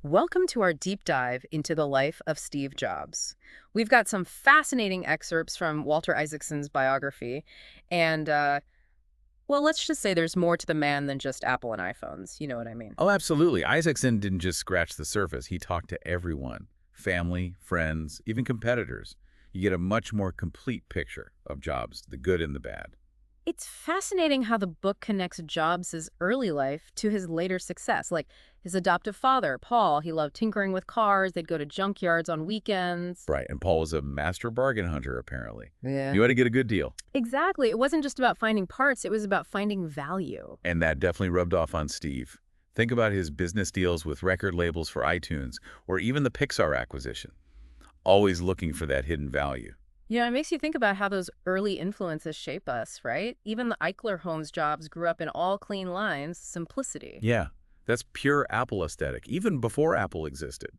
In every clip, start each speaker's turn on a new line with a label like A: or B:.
A: Welcome to our deep dive into the life of Steve Jobs. We've got some fascinating excerpts from Walter Isaacson's biography, and, well, let's just say there's more to the man than just Apple and iPhones. You know what I mean?
B: Oh, absolutely. Isaacson didn't just scratch the surface. He talked to everyone, family, friends, even competitors. You get a much more complete picture of Jobs, the good and the bad.
A: It's fascinating how the book connects Jobs' early life to his later success. Like his adoptive father, Paul, he loved tinkering with cars. They'd go to junkyards on weekends.
B: Right, and Paul was a master bargain hunter, apparently.
A: Yeah.
B: Knew how to get a good deal.
A: Exactly. It wasn't just about finding parts, it was about finding value.
B: And that definitely rubbed off on Steve. Think about his business deals with record labels for iTunes, or even the Pixar acquisition. Always looking for that hidden value.
A: Yeah, it makes you think about how those early influences shape us, right? Even the Eichler homes Jobs grew up in all clean lines, simplicity.
B: Yeah, that's pure Apple aesthetic, even before Apple existed.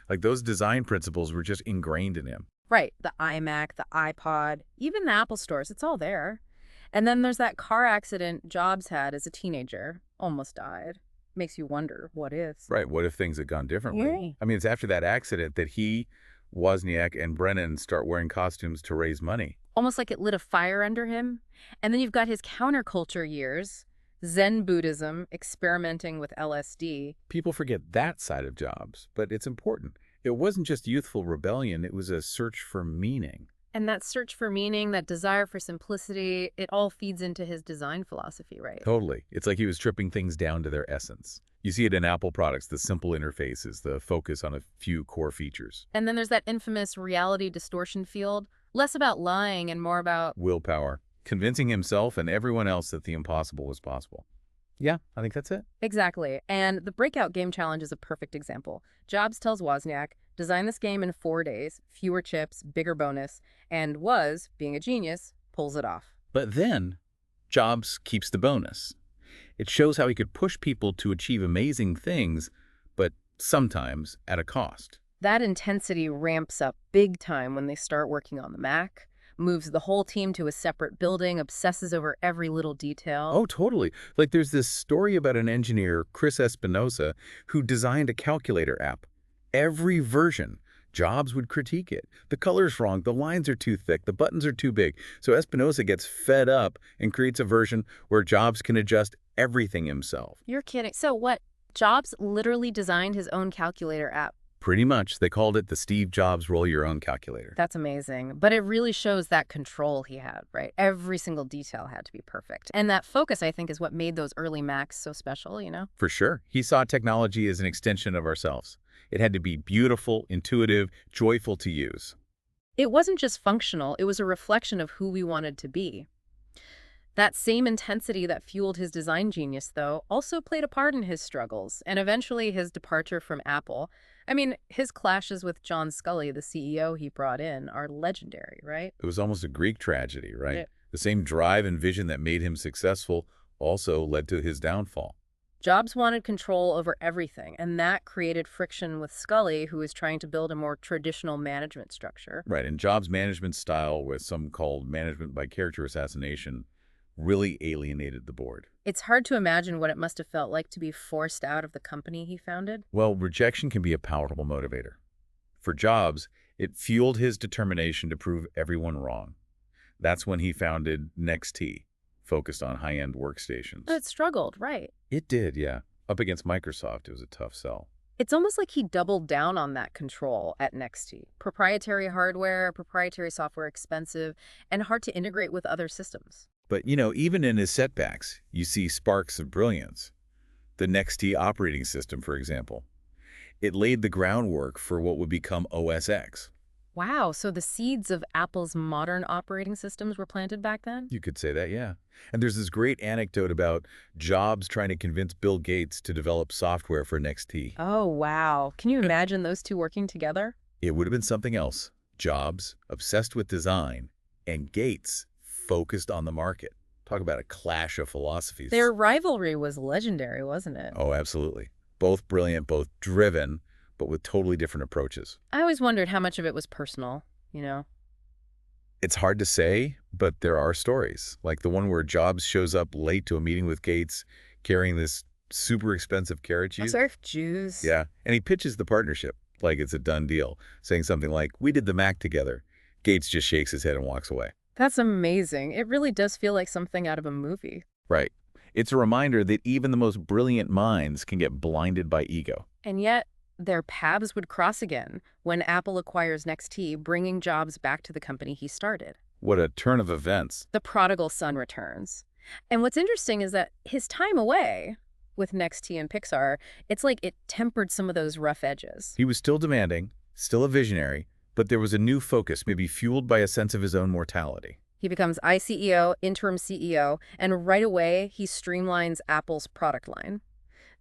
B: Like those design principles were just ingrained in him.
A: Right, the iMac, the iPod, even the Apple stores, it's all there. And then there's that car accident Jobs had as a teenager, almost died. Makes you wonder, what if?
B: Right, what if things had gone differently?
A: Yeah.
B: I mean, it's after that accident that he, Wozniak, and Brennan start wearing costumes to raise money.
A: Almost like it lit a fire under him. And then you've got his counterculture years, Zen Buddhism, experimenting with LSD.
B: People forget that side of Jobs, but it's important. It wasn't just youthful rebellion, it was a search for meaning.
A: And that search for meaning, that desire for simplicity, it all feeds into his design philosophy, right?
B: Totally. It's like he was stripping things down to their essence. You see it in Apple products, the simple interfaces, the focus on a few core features.
A: And then there's that infamous reality distortion field, less about lying and more about...
B: Willpower, convincing himself and everyone else that the impossible was possible. Yeah, I think that's it.
A: Exactly. And the Breakout Game Challenge is a perfect example. Jobs tells Wozniak, design this game in 4 days, fewer chips, bigger bonus, and Woz, being a genius, pulls it off.
B: But then, Jobs keeps the bonus. It shows how he could push people to achieve amazing things, but sometimes at a cost.
A: That intensity ramps up big time when they start working on the Mac, moves the whole team to a separate building, obsesses over every little detail.
B: Oh, totally. Like there's this story about an engineer, Chris Espinosa, who designed a calculator app. Every version, Jobs would critique it. The color's wrong, the lines are too thick, the buttons are too big. So Espinosa gets fed up and creates a version where Jobs can adjust everything himself.
A: You're kidding. So what? Jobs literally designed his own calculator app.
B: Pretty much, they called it the Steve Jobs roll your own calculator.
A: That's amazing. But it really shows that control he had, right? Every single detail had to be perfect. And that focus, I think, is what made those early Macs so special, you know?
B: For sure. He saw technology as an extension of ourselves. It had to be beautiful, intuitive, joyful to use.
A: It wasn't just functional, it was a reflection of who we wanted to be. That same intensity that fueled his design genius, though, also played a part in his struggles, and eventually his departure from Apple. I mean, his clashes with John Sculley, the CEO he brought in, are legendary, right?
B: It was almost a Greek tragedy, right?
A: Yeah.
B: The same drive and vision that made him successful also led to his downfall.
A: Jobs wanted control over everything, and that created friction with Scully, who was trying to build a more traditional management structure.
B: Right, and Jobs' management style, with some called management by character assassination, really alienated the board.
A: It's hard to imagine what it must have felt like to be forced out of the company he founded.
B: Well, rejection can be a powerful motivator. For Jobs, it fueled his determination to prove everyone wrong. That's when he founded NextT, focused on high-end workstations.
A: It struggled, right?
B: It did, yeah. Up against Microsoft, it was a tough sell.
A: It's almost like he doubled down on that control at NextT. Proprietary hardware, proprietary software, expensive, and hard to integrate with other systems.
B: But, even in his setbacks, you see sparks of brilliance. The NextT operating system, for example. It laid the groundwork for what would become OS X.
A: Wow, so the seeds of Apple's modern operating systems were planted back then?
B: You could say that, yeah. And there's this great anecdote about Jobs trying to convince Bill Gates to develop software for NextT.
A: Oh, wow. Can you imagine those two working together?
B: It would have been something else. Jobs, obsessed with design, and Gates, focused on the market. Talk about a clash of philosophies.
A: Their rivalry was legendary, wasn't it?
B: Oh, absolutely. Both brilliant, both driven, but with totally different approaches.
A: I always wondered how much of it was personal, you know?
B: It's hard to say, but there are stories, like the one where Jobs shows up late to a meeting with Gates carrying this super expensive carrot cheese.
A: Surf juice.
B: Yeah, and he pitches the partnership like it's a done deal, saying something like, "We did the Mac together." Gates just shakes his head and walks away.
A: That's amazing. It really does feel like something out of a movie.
B: Right. It's a reminder that even the most brilliant minds can get blinded by ego.
A: And yet, their paths would cross again when Apple acquires NXT, bringing Jobs back to the company he started.
B: What a turn of events.
A: The prodigal son returns. And what's interesting is that his time away with NXT and Pixar, it's like it tempered some of those rough edges.
B: He was still demanding, still a visionary, but there was a new focus, maybe fueled by a sense of his own mortality.
A: He becomes ICEO, interim CEO, and right away he streamlines Apple's product line.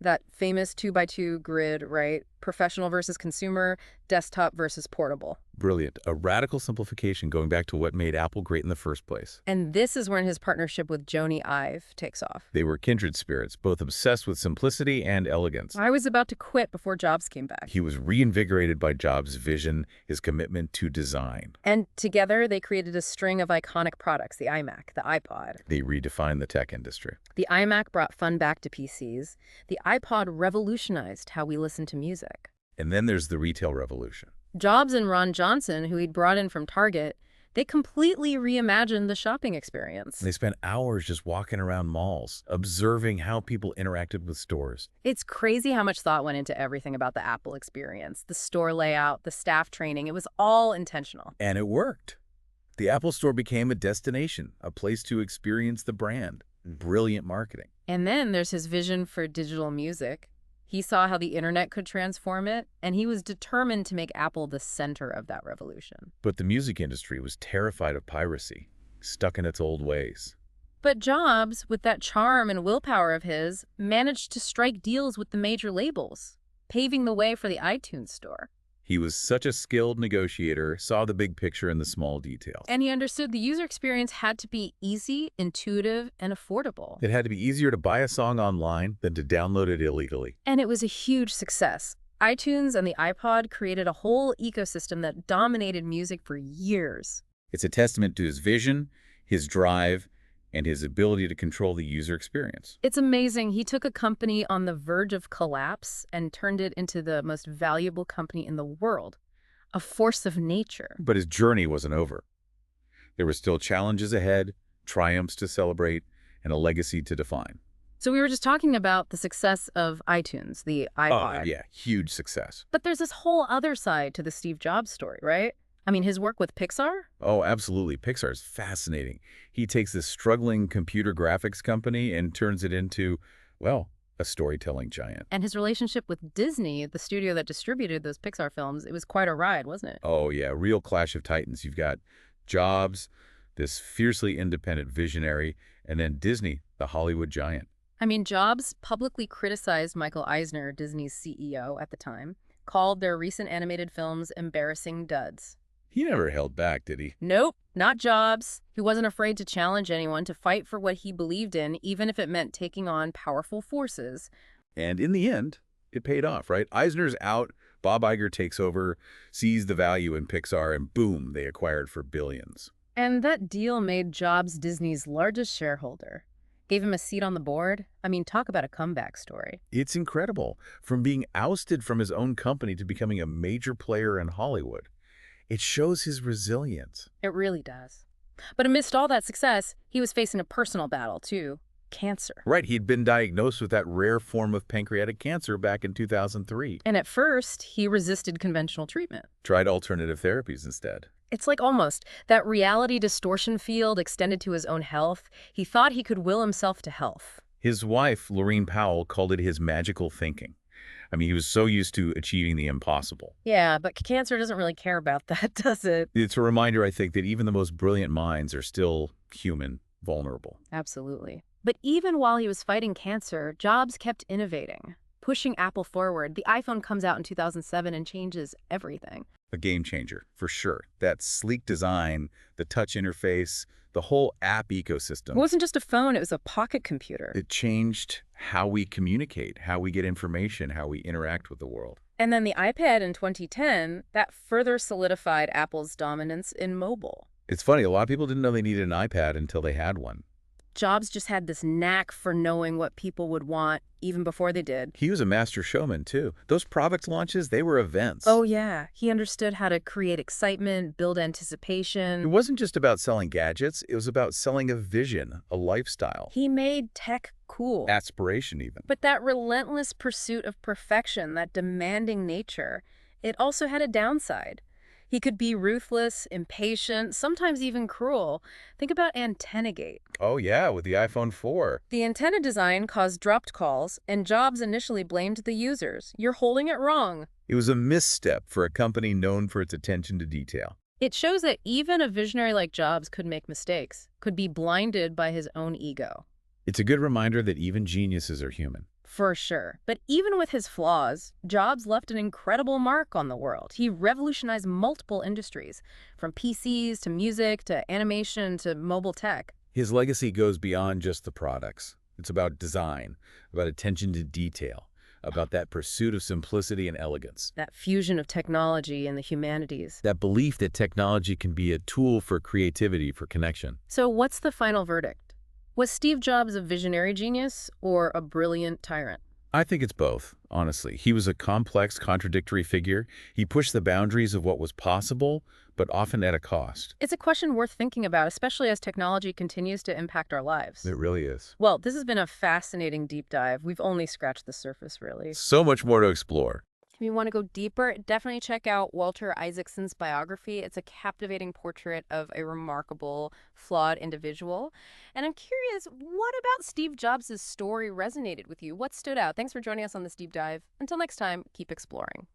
A: That famous 2x2 grid, right? Professional versus consumer, desktop versus portable.
B: Brilliant. A radical simplification going back to what made Apple great in the first place.
A: And this is when his partnership with Joni Ive takes off.
B: They were kindred spirits, both obsessed with simplicity and elegance.
A: I was about to quit before Jobs came back.
B: He was reinvigorated by Jobs' vision, his commitment to design.
A: And together they created a string of iconic products, the iMac, the iPod.
B: They redefined the tech industry.
A: The iMac brought fun back to PCs. The iPod revolutionized how we listen to music.
B: And then there's the retail revolution.
A: Jobs and Ron Johnson, who he'd brought in from Target, they completely reimagined the shopping experience.
B: They spent hours just walking around malls, observing how people interacted with stores.
A: It's crazy how much thought went into everything about the Apple experience. The store layout, the staff training, it was all intentional.
B: And it worked. The Apple Store became a destination, a place to experience the brand. Brilliant marketing.
A: And then there's his vision for digital music. He saw how the internet could transform it, and he was determined to make Apple the center of that revolution.
B: But the music industry was terrified of piracy, stuck in its old ways.
A: But Jobs, with that charm and willpower of his, managed to strike deals with the major labels, paving the way for the iTunes Store.
B: He was such a skilled negotiator, saw the big picture and the small details.
A: And he understood the user experience had to be easy, intuitive, and affordable.
B: It had to be easier to buy a song online than to download it illegally.
A: And it was a huge success. iTunes and the iPod created a whole ecosystem that dominated music for years.
B: It's a testament to his vision, his drive, and his ability to control the user experience.
A: It's amazing. He took a company on the verge of collapse and turned it into the most valuable company in the world, a force of nature.
B: But his journey wasn't over. There were still challenges ahead, triumphs to celebrate, and a legacy to define.
A: So we were just talking about the success of iTunes, the iPod.
B: Oh, yeah, huge success.
A: But there's this whole other side to the Steve Jobs story, right? I mean, his work with Pixar?
B: Oh, absolutely. Pixar is fascinating. He takes this struggling computer graphics company and turns it into, well, a storytelling giant.
A: And his relationship with Disney, the studio that distributed those Pixar films, it was quite a ride, wasn't it?
B: Oh, yeah, real clash of titans. You've got Jobs, this fiercely independent visionary, and then Disney, the Hollywood giant.
A: I mean, Jobs publicly criticized Michael Eisner, Disney's CEO at the time, called their recent animated films embarrassing duds.
B: He never held back, did he?
A: Nope, not Jobs. He wasn't afraid to challenge anyone, to fight for what he believed in, even if it meant taking on powerful forces.
B: And in the end, it paid off, right? Eisner's out, Bob Iger takes over, sees the value in Pixar, and boom, they acquired for billions.
A: And that deal made Jobs Disney's largest shareholder. Gave him a seat on the board. I mean, talk about a comeback story.
B: It's incredible. From being ousted from his own company to becoming a major player in Hollywood. It shows his resilience.
A: It really does. But amidst all that success, he was facing a personal battle, too. Cancer.
B: Right, he'd been diagnosed with that rare form of pancreatic cancer back in 2003.
A: And at first, he resisted conventional treatment.
B: Tried alternative therapies instead.
A: It's like almost that reality distortion field extended to his own health. He thought he could will himself to health.
B: His wife, Laureen Powell, called it his magical thinking. I mean, he was so used to achieving the impossible.
A: Yeah, but cancer doesn't really care about that, does it?
B: It's a reminder, I think, that even the most brilliant minds are still human, vulnerable.
A: Absolutely. But even while he was fighting cancer, Jobs kept innovating, pushing Apple forward. The iPhone comes out in 2007 and changes everything.
B: A game changer, for sure. That sleek design, the touch interface, the whole app ecosystem.
A: It wasn't just a phone, it was a pocket computer.
B: It changed how we communicate, how we get information, how we interact with the world.
A: And then the iPad in 2010, that further solidified Apple's dominance in mobile.
B: It's funny, a lot of people didn't know they needed an iPad until they had one.
A: Jobs just had this knack for knowing what people would want even before they did.
B: He was a master showman, too. Those product launches, they were events.
A: Oh, yeah. He understood how to create excitement, build
B: It
A: anticipation.
B: wasn't just about selling gadgets, it was about selling a vision, a lifestyle,
A: He made tech cool.
B: aspiration even.
A: But that relentless pursuit of perfection, that demanding nature, it also had a downside. He could be ruthless, impatient, sometimes even cruel. Think about AntennaGate.
B: Oh yeah, with the iPhone 4.
A: The antenna design caused dropped calls, and Jobs initially blamed the users. You're holding it wrong.
B: It was a misstep for a company known for its attention to detail.
A: It shows that even a visionary like Jobs could make mistakes, could be blinded by his own ego.
B: It's a good reminder that even geniuses are human.
A: For sure. But even with his flaws, Jobs left an incredible mark on the world. He revolutionized multiple industries, from PCs to music to animation to mobile tech.
B: His legacy goes beyond just the products. It's about design, about attention to detail, about that pursuit of simplicity and elegance.
A: That fusion of technology and the humanities.
B: That belief that technology can be a tool for creativity, for connection.
A: So what's the final verdict? Was Steve Jobs a visionary genius or a brilliant tyrant?
B: I think it's both, honestly. He was a complex, contradictory figure. He pushed the boundaries of what was possible, but often at a cost.
A: It's a question worth thinking about, especially as technology continues to impact our lives.
B: It really is.
A: Well, this has been a fascinating deep dive. We've only scratched the surface, really.
B: So much more to explore.
A: If you want to go deeper, definitely check out Walter Isaacson's biography. It's a captivating portrait of a remarkable, flawed individual. And I'm curious, what about Steve Jobs' story resonated with you? What stood out? Thanks for joining us on this deep dive. Until next time, keep exploring.